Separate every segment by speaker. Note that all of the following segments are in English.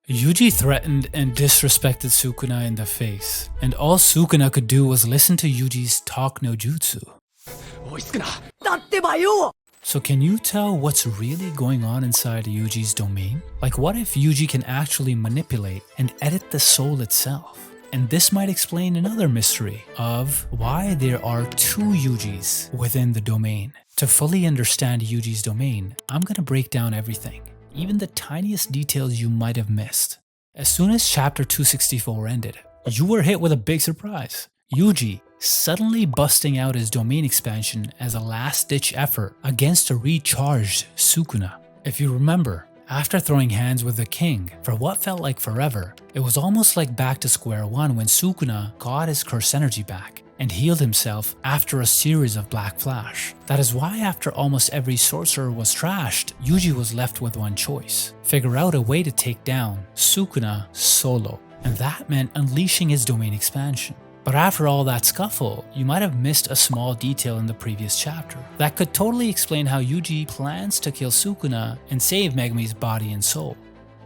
Speaker 1: Yuji threatened and disrespected Sukuna in the face, and all Sukuna could do was listen to Yuji's talk no jutsu. So can you tell what's really going on inside Yuji's domain? Like, what if Yuji can actually manipulate and edit the soul itself? And this might explain another mystery of why there are two Yujis within the domain. To fully understand Yuji's domain, I'm gonna break down everything, even the tiniest details you might have missed. As soon as chapter 264 ended, you were hit with a big surprise. Yuji suddenly busting out his domain expansion as a last-ditch effort against a recharged Sukuna. If you remember, after throwing hands with the king for what felt like forever, it was almost like back to square one when Sukuna got his curse energy back and healed himself after a series of Black Flash. That is why after almost every sorcerer was trashed, Yuji was left with one choice: figure out a way to take down Sukuna solo. And that meant unleashing his domain expansion. But after all that scuffle, you might have missed a small detail in the previous chapter that could totally explain how Yuji plans to kill Sukuna and save Megami's body and soul.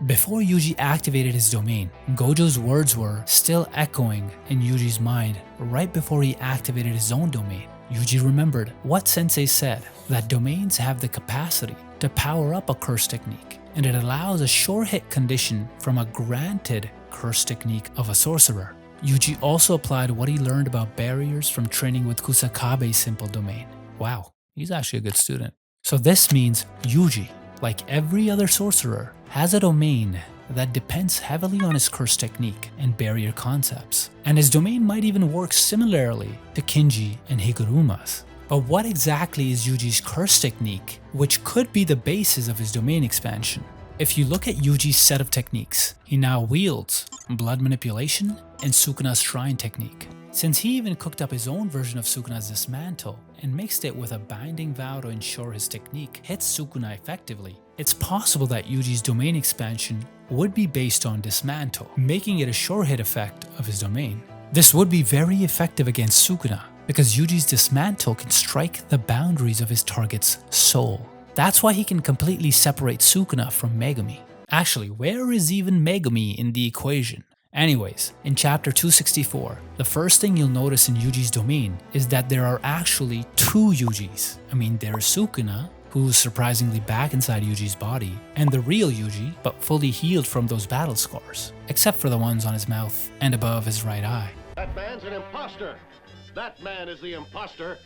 Speaker 1: Before Yuji activated his domain, Gojo's words were still echoing in Yuji's mind right before he activated his own domain. Yuji remembered what Sensei said, that domains have the capacity to power up a curse technique, and it allows a sure hit condition from a granted curse technique of a sorcerer. Yuji also applied what he learned about barriers from training with Kusakabe's simple domain. Wow, he's actually a good student. So this means Yuji, like every other sorcerer, has a domain that depends heavily on his curse technique and barrier concepts. And his domain might even work similarly to Kinji and Higuruma's. But what exactly is Yuji's curse technique, which could be the basis of his domain expansion? If you look at Yuji's set of techniques, he now wields blood manipulation and Sukuna's shrine technique. Since he even cooked up his own version of Sukuna's dismantle and mixed it with a binding vow to ensure his technique hits Sukuna effectively, it's possible that Yuji's domain expansion would be based on dismantle, making it a sure hit effect of his domain. This would be very effective against Sukuna because Yuji's dismantle can strike the boundaries of his target's soul. That's why he can completely separate Sukuna from Megami. Actually, where is even Megami in the equation? Anyways, in chapter 264, the first thing you'll notice in Yuji's domain is that there are actually two Yujis. There's Sukuna, who's surprisingly back inside Yuji's body, and the real Yuji, but fully healed from those battle scars, except for the ones on his mouth and above his right eye.
Speaker 2: That man's an imposter! That man is the imposter!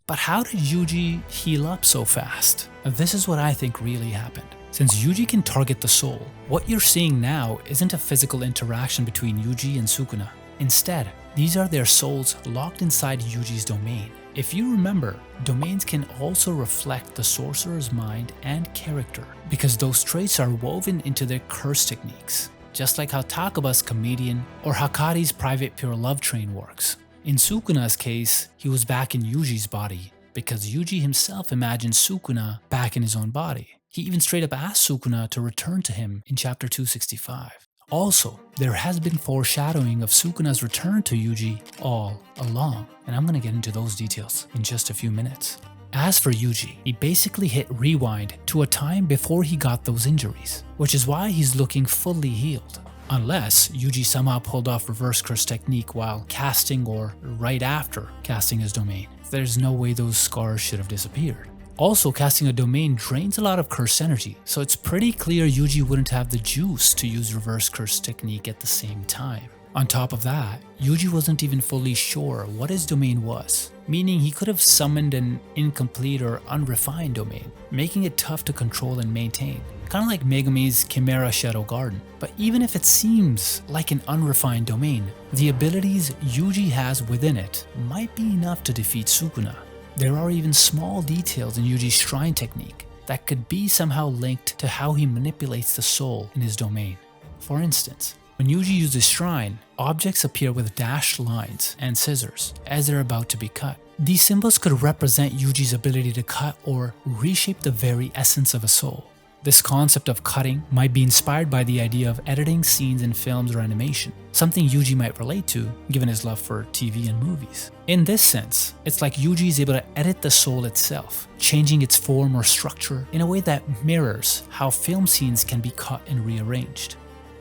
Speaker 1: But how did Yuji heal up so fast? This is what I think really happened. Since Yuji can target the soul, what you're seeing now isn't a physical interaction between Yuji and Sukuna. Instead, these are their souls locked inside Yuji's domain. If you remember, domains can also reflect the sorcerer's mind and character, because those traits are woven into their curse techniques, just like how Takaba's comedian or Hakari's private pure love train works. In Sukuna's case, he was back in Yuji's body because Yuji himself imagined Sukuna back in his own body. He even straight up asked Sukuna to return to him in chapter 265. Also, there has been foreshadowing of Sukuna's return to Yuji all along, and I'm gonna get into those details in just a few minutes. As for Yuji, he basically hit rewind to a time before he got those injuries, which is why he's looking fully healed. Unless Yuji somehow pulled off reverse curse technique while casting or right after casting his domain. There's no way those scars should have disappeared. Also, casting a domain drains a lot of curse energy, so it's pretty clear Yuji wouldn't have the juice to use reverse curse technique at the same time. On top of that, Yuji wasn't even fully sure what his domain was, meaning he could have summoned an incomplete or unrefined domain, making it tough to control and maintain. Kind of like Megami's Chimera Shadow Garden. But even if it seems like an unrefined domain, the abilities Yuji has within it might be enough to defeat Sukuna. There are even small details in Yuji's shrine technique that could be somehow linked to how he manipulates the soul in his domain. For instance, when Yuji uses shrine, objects appear with dashed lines and scissors as they're about to be cut. These symbols could represent Yuji's ability to cut or reshape the very essence of a soul. This concept of cutting might be inspired by the idea of editing scenes in films or animation, something Yuji might relate to given his love for TV and movies. In this sense, it's like Yuji is able to edit the soul itself, changing its form or structure in a way that mirrors how film scenes can be cut and rearranged.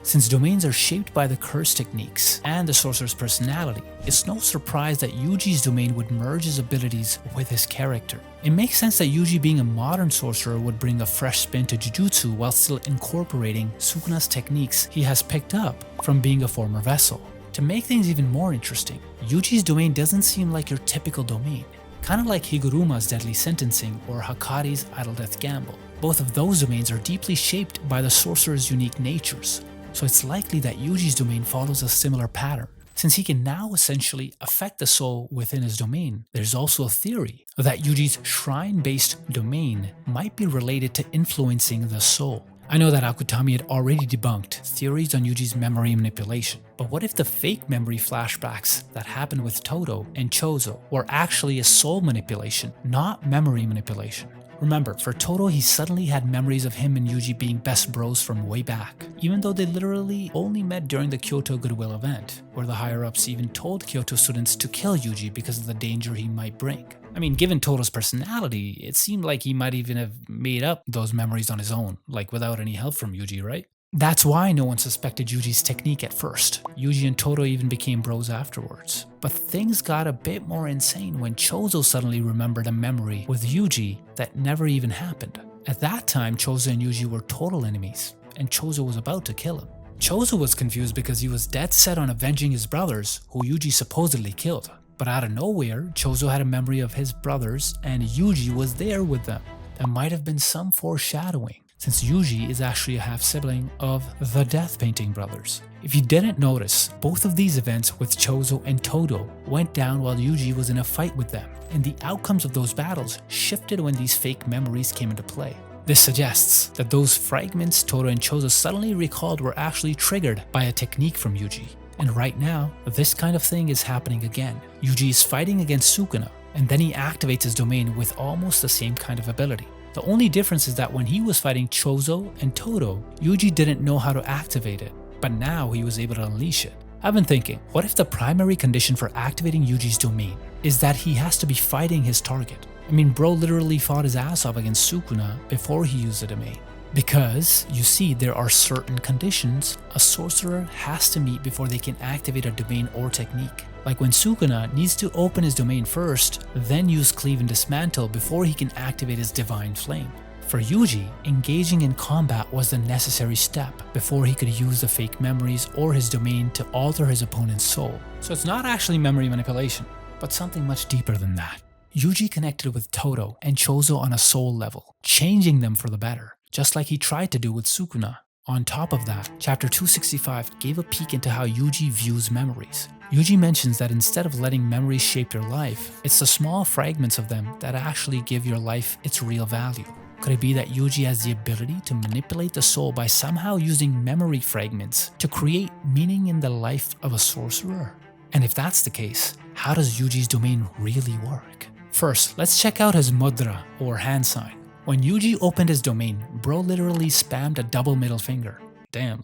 Speaker 1: Since domains are shaped by the curse techniques and the sorcerer's personality, it's no surprise that Yuji's domain would merge his abilities with his character. It makes sense that Yuji, being a modern sorcerer, would bring a fresh spin to Jujutsu while still incorporating Sukuna's techniques he has picked up from being a former vessel. To make things even more interesting, Yuji's domain doesn't seem like your typical domain, kind of like Higuruma's deadly sentencing or Hakari's idle death gamble. Both of those domains are deeply shaped by the sorcerer's unique natures, so it's likely that Yuji's domain follows a similar pattern. Since he can now essentially affect the soul within his domain, there's also a theory that Yuji's shrine-based domain might be related to influencing the soul. I know that Akutami had already debunked theories on Yuji's memory manipulation, but what if the fake memory flashbacks that happened with Todo and Chozo were actually a soul manipulation, not memory manipulation? Remember, for Todo, he suddenly had memories of him and Yuji being best bros from way back, even though they literally only met during the Kyoto Goodwill event, where the higher-ups even told Kyoto students to kill Yuji because of the danger he might bring. I mean, given Todo's personality, it seemed like he might even have made up those memories on his own, like without any help from Yuji, right? That's why no one suspected Yuji's technique at first. Yuji and Todo even became bros afterwards. But things got a bit more insane when Chozo suddenly remembered a memory with Yuji that never even happened. At that time, Chozo and Yuji were total enemies, and Chozo was about to kill him. Chozo was confused because he was dead set on avenging his brothers, who Yuji supposedly killed. But out of nowhere, Chozo had a memory of his brothers, and Yuji was there with them. That might have been some foreshadowing, since Yuji is actually a half-sibling of the Death Painting brothers. If you didn't notice, both of these events with Chozo and Todo went down while Yuji was in a fight with them, and the outcomes of those battles shifted when these fake memories came into play. This suggests that those fragments Todo and Chozo suddenly recalled were actually triggered by a technique from Yuji. And right now, this kind of thing is happening again. Yuji is fighting against Sukuna, and then he activates his domain with almost the same kind of ability. The only difference is that when he was fighting Chozo and Todo, Yuji didn't know how to activate it, but now he was able to unleash it. I've been thinking, what if the primary condition for activating Yuji's domain is that he has to be fighting his target? I mean, bro literally fought his ass off against Sukuna before he used the domain. Because, you see, there are certain conditions a sorcerer has to meet before they can activate a domain or technique. Like when Sukuna needs to open his domain first, then use Cleave and Dismantle before he can activate his Divine Flame. For Yuji, engaging in combat was the necessary step before he could use the fake memories or his domain to alter his opponent's soul. So it's not actually memory manipulation, but something much deeper than that. Yuji connected with Todo and Chozo on a soul level, changing them for the better, just like he tried to do with Sukuna. On top of that, chapter 265 gave a peek into how Yuji views memories. Yuji mentions that instead of letting memories shape your life, it's the small fragments of them that actually give your life its real value. Could it be that Yuji has the ability to manipulate the soul by somehow using memory fragments to create meaning in the life of a sorcerer? And if that's the case, how does Yuji's domain really work? First, let's check out his mudra, or hand sign. When Yuji opened his domain, bro literally spammed a double middle finger. Damn,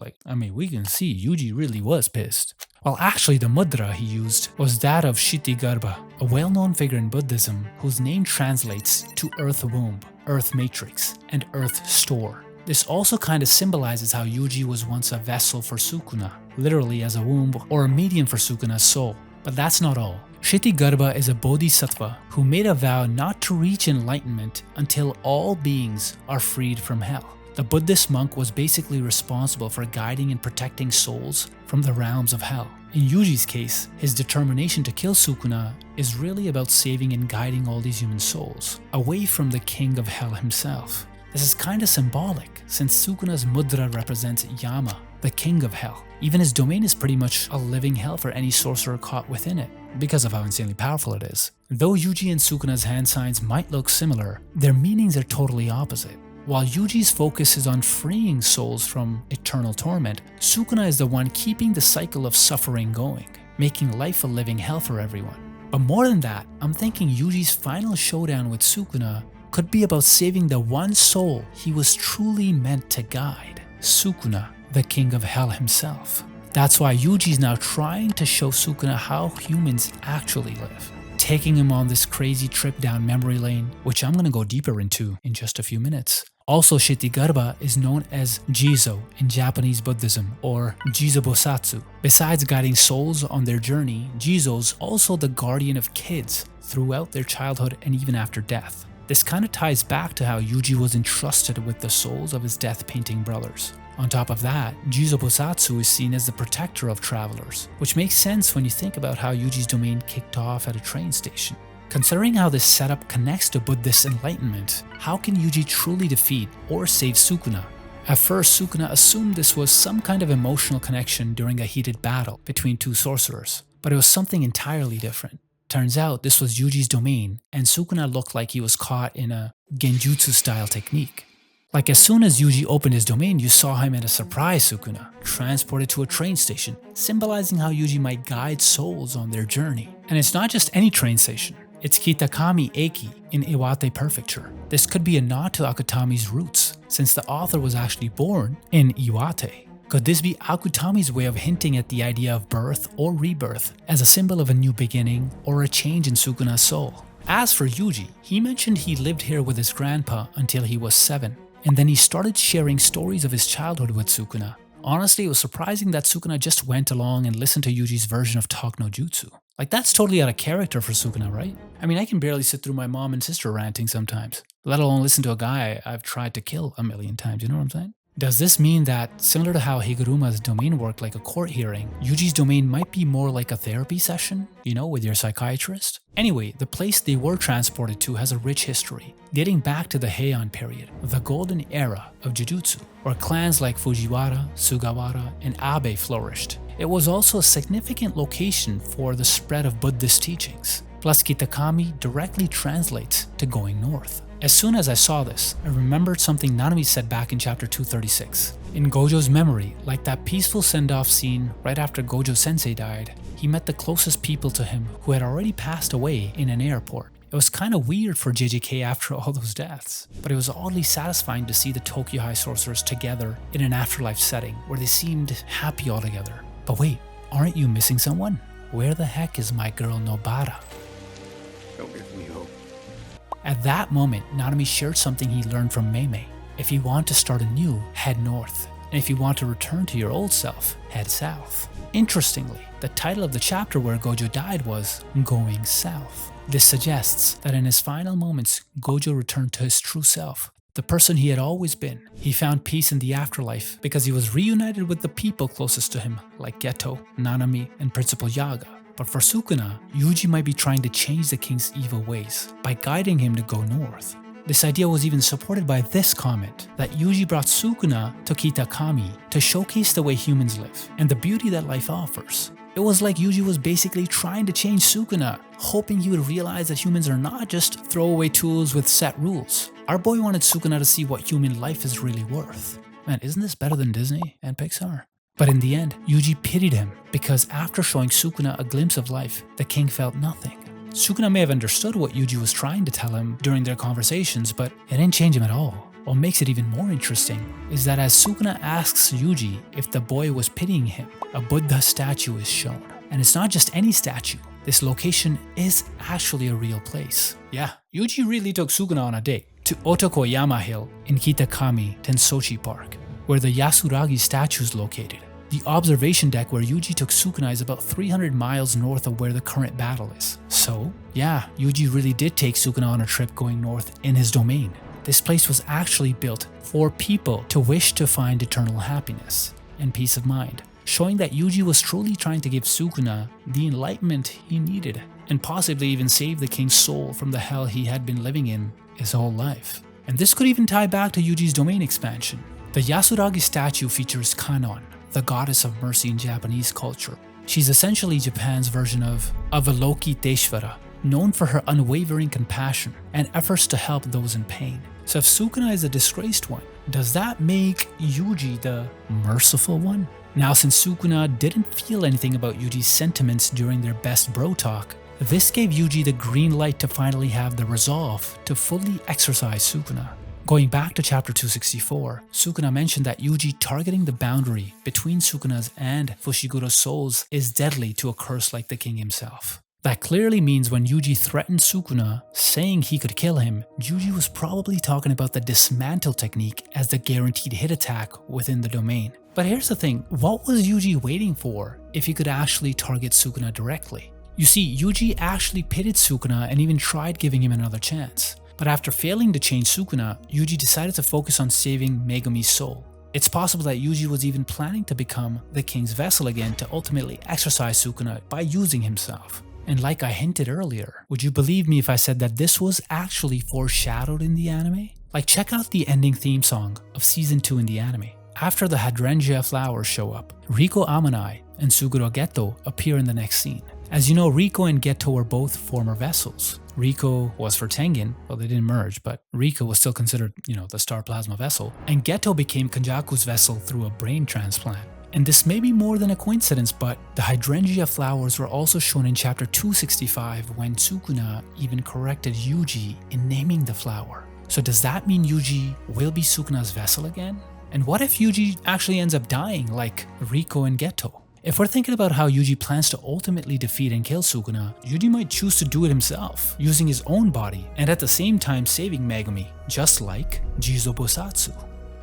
Speaker 1: we can see Yuji really was pissed. Well, actually the mudra he used was that of Kshitigarbha, a well-known figure in Buddhism whose name translates to Earth Womb, Earth Matrix, and Earth Store. This also kind of symbolizes how Yuji was once a vessel for Sukuna, literally as a womb or a medium for Sukuna's soul. But that's not all. Kshitigarbha is a bodhisattva who made a vow not to reach enlightenment until all beings are freed from hell. The Buddhist monk was basically responsible for guiding and protecting souls from the realms of hell. In Yuji's case, his determination to kill Sukuna is really about saving and guiding all these human souls away from the king of hell himself. This is kinda symbolic, since Sukuna's mudra represents Yama, the king of hell. Even his domain is pretty much a living hell for any sorcerer caught within it, because of how insanely powerful it is. Though Yuji and Sukuna's hand signs might look similar, their meanings are totally opposite. While Yuji's focus is on freeing souls from eternal torment, Sukuna is the one keeping the cycle of suffering going, making life a living hell for everyone. But more than that, I'm thinking Yuji's final showdown with Sukuna could be about saving the one soul he was truly meant to guide, Sukuna, the king of hell himself. That's why Yuji's now trying to show Sukuna how humans actually live, taking him on this crazy trip down memory lane, which I'm gonna go deeper into in just a few minutes. Also, Shittigarbha is known as Jizo in Japanese Buddhism, or Jizobosatsu. Besides guiding souls on their journey, Jizo's also the guardian of kids throughout their childhood and even after death. This kind of ties back to how Yuji was entrusted with the souls of his death painting brothers. On top of that, Jizobosatsu is seen as the protector of travelers, which makes sense when you think about how Yuji's domain kicked off at a train station. Considering how this setup connects to Buddhist enlightenment, how can Yuji truly defeat or save Sukuna? At first, Sukuna assumed this was some kind of emotional connection during a heated battle between two sorcerers, but it was something entirely different. Turns out this was Yuji's domain, and Sukuna looked like he was caught in a genjutsu style technique. Like as soon as Yuji opened his domain, you saw him at a surprise Sukuna, transported to a train station, symbolizing how Yuji might guide souls on their journey. And it's not just any train station. It's Kitakami Eki in Iwate Prefecture. This could be a nod to Akutami's roots, since the author was actually born in Iwate. Could this be Akutami's way of hinting at the idea of birth or rebirth as a symbol of a new beginning or a change in Sukuna's soul? As for Yuji, he mentioned he lived here with his grandpa until he was 7, and then he started sharing stories of his childhood with Sukuna. Honestly, it was surprising that Sukuna just went along and listened to Yuji's version of Talk no Jutsu. Like, that's totally out of character for Sukuna, right? I mean, I can barely sit through my mom and sister ranting sometimes, let alone listen to a guy I've tried to kill a million times, you know what I'm saying? Does this mean that, similar to how Higuruma's domain worked like a court hearing, Yuji's domain might be more like a therapy session, you know, with your psychiatrist? Anyway, the place they were transported to has a rich history, dating back to the Heian period, the golden era of Jujutsu, where clans like Fujiwara, Sugawara, and Abe flourished. It was also a significant location for the spread of Buddhist teachings. Plus, Kitakami directly translates to going north. As soon as I saw this, I remembered something Nanami said back in chapter 236. In Gojo's memory, like that peaceful send-off scene right after Gojo Sensei died, he met the closest people to him who had already passed away in an airport. It was kind of weird for JJK after all those deaths, but it was oddly satisfying to see the Tokyo High sorcerers together in an afterlife setting where they seemed happy all together. But wait, aren't you missing someone? Where the heck is my girl Nobara?
Speaker 2: Don't give me hope.
Speaker 1: At that moment, Nanami shared something he learned from Meimei. If you want to start anew, head north. And if you want to return to your old self, head south. Interestingly, the title of the chapter where Gojo died was Going South. This suggests that in his final moments, Gojo returned to his true self, the person he had always been. He found peace in the afterlife because he was reunited with the people closest to him, like Geto, Nanami, and Principal Yaga. But for Sukuna, Yuji might be trying to change the king's evil ways by guiding him to go north. This idea was even supported by this comment, that Yuji brought Sukuna to Kitakami to showcase the way humans live and the beauty that life offers. It was like Yuji was basically trying to change Sukuna, hoping he would realize that humans are not just throwaway tools with set rules. Our boy wanted Sukuna to see what human life is really worth. Man, isn't this better than Disney and Pixar? But in the end, Yuji pitied him because after showing Sukuna a glimpse of life, the king felt nothing. Sukuna may have understood what Yuji was trying to tell him during their conversations, but it didn't change him at all. What makes it even more interesting is that as Sukuna asks Yuji if the boy was pitying him, a Buddha statue is shown. And it's not just any statue. This location is actually a real place. Yeah, Yuji really took Sukuna on a date to Otokoyama Hill in Kitakami Tensochi Park, where the Yasuragi statue is located. The observation deck where Yuji took Sukuna is about 300 miles north of where the current battle is. So, yeah, Yuji really did take Sukuna on a trip going north in his domain. This place was actually built for people to wish to find eternal happiness and peace of mind, showing that Yuji was truly trying to give Sukuna the enlightenment he needed and possibly even save the king's soul from the hell he had been living in his whole life. And this could even tie back to Yuji's domain expansion. The Yasuragi statue features Kanon, the goddess of mercy in Japanese culture. She's essentially Japan's version of Avalokiteshvara, known for her unwavering compassion and efforts to help those in pain. So if Sukuna is a disgraced one, does that make Yuji the merciful one? Now, since Sukuna didn't feel anything about Yuji's sentiments during their best bro talk, this gave Yuji the green light to finally have the resolve to fully exorcise Sukuna. Going back to chapter 264, Sukuna mentioned that Yuji targeting the boundary between Sukuna's and Fushiguro's souls is deadly to a curse like the king himself. That clearly means when Yuji threatened Sukuna, saying he could kill him, Yuji was probably talking about the dismantle technique as the guaranteed hit attack within the domain. But here's the thing, what was Yuji waiting for if he could actually target Sukuna directly? You see, Yuji actually pitted Sukuna and even tried giving him another chance. But after failing to change Sukuna, Yuji decided to focus on saving Megumi's soul. It's possible that Yuji was even planning to become the king's vessel again to ultimately exorcise Sukuna by using himself. And like I hinted earlier, would you believe me if I said that this was actually foreshadowed in the anime? Like, check out the ending theme song of season 2 in the anime. After the hydrangea flowers show up, Riko Amanai and Suguro Geto appear in the next scene. As you know, Riko and Geto were both former vessels. Riko was for Tengen, well they didn't merge, but Riko was still considered, the star plasma vessel, and Geto became Kanjaku's vessel through a brain transplant. And this may be more than a coincidence, but the hydrangea flowers were also shown in chapter 265 when Sukuna even corrected Yuji in naming the flower. So does that mean Yuji will be Sukuna's vessel again? And what if Yuji actually ends up dying like Riko and Geto? If we're thinking about how Yuji plans to ultimately defeat and kill Sukuna, Yuji might choose to do it himself, using his own body, and at the same time saving Megumi, just like Jizo Bosatsu.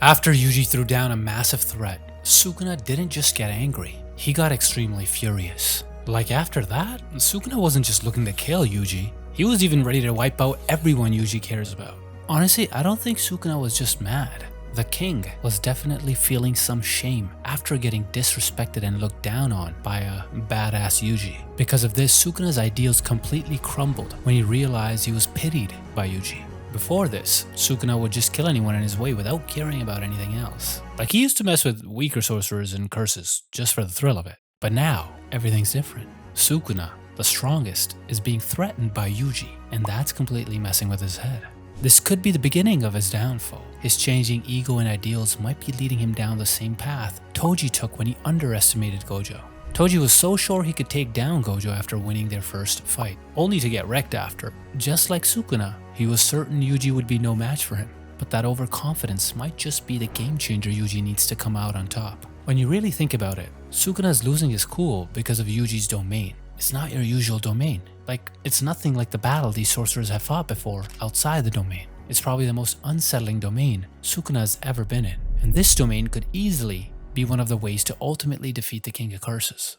Speaker 1: After Yuji threw down a massive threat, Sukuna didn't just get angry, he got extremely furious. Like after that, Sukuna wasn't just looking to kill Yuji, he was even ready to wipe out everyone Yuji cares about. Honestly, I don't think Sukuna was just mad. The king was definitely feeling some shame after getting disrespected and looked down on by a badass Yuji. Because of this, Sukuna's ideals completely crumbled when he realized he was pitied by Yuji. Before this, Sukuna would just kill anyone in his way without caring about anything else. Like, he used to mess with weaker sorcerers and curses just for the thrill of it. But now, everything's different. Sukuna, the strongest, is being threatened by Yuji, and that's completely messing with his head. This could be the beginning of his downfall. His changing ego and ideals might be leading him down the same path Toji took when he underestimated Gojo. Toji was so sure he could take down Gojo after winning their first fight, only to get wrecked after. Just like Sukuna, he was certain Yuji would be no match for him, but that overconfidence might just be the game changer Yuji needs to come out on top. When you really think about it, Sukuna's losing his cool because of Yuji's domain. It's not your usual domain. Like, it's nothing like the battle these sorcerers have fought before outside the domain. It's probably the most unsettling domain Sukuna has ever been in, and this domain could easily be one of the ways to ultimately defeat the King of Curses.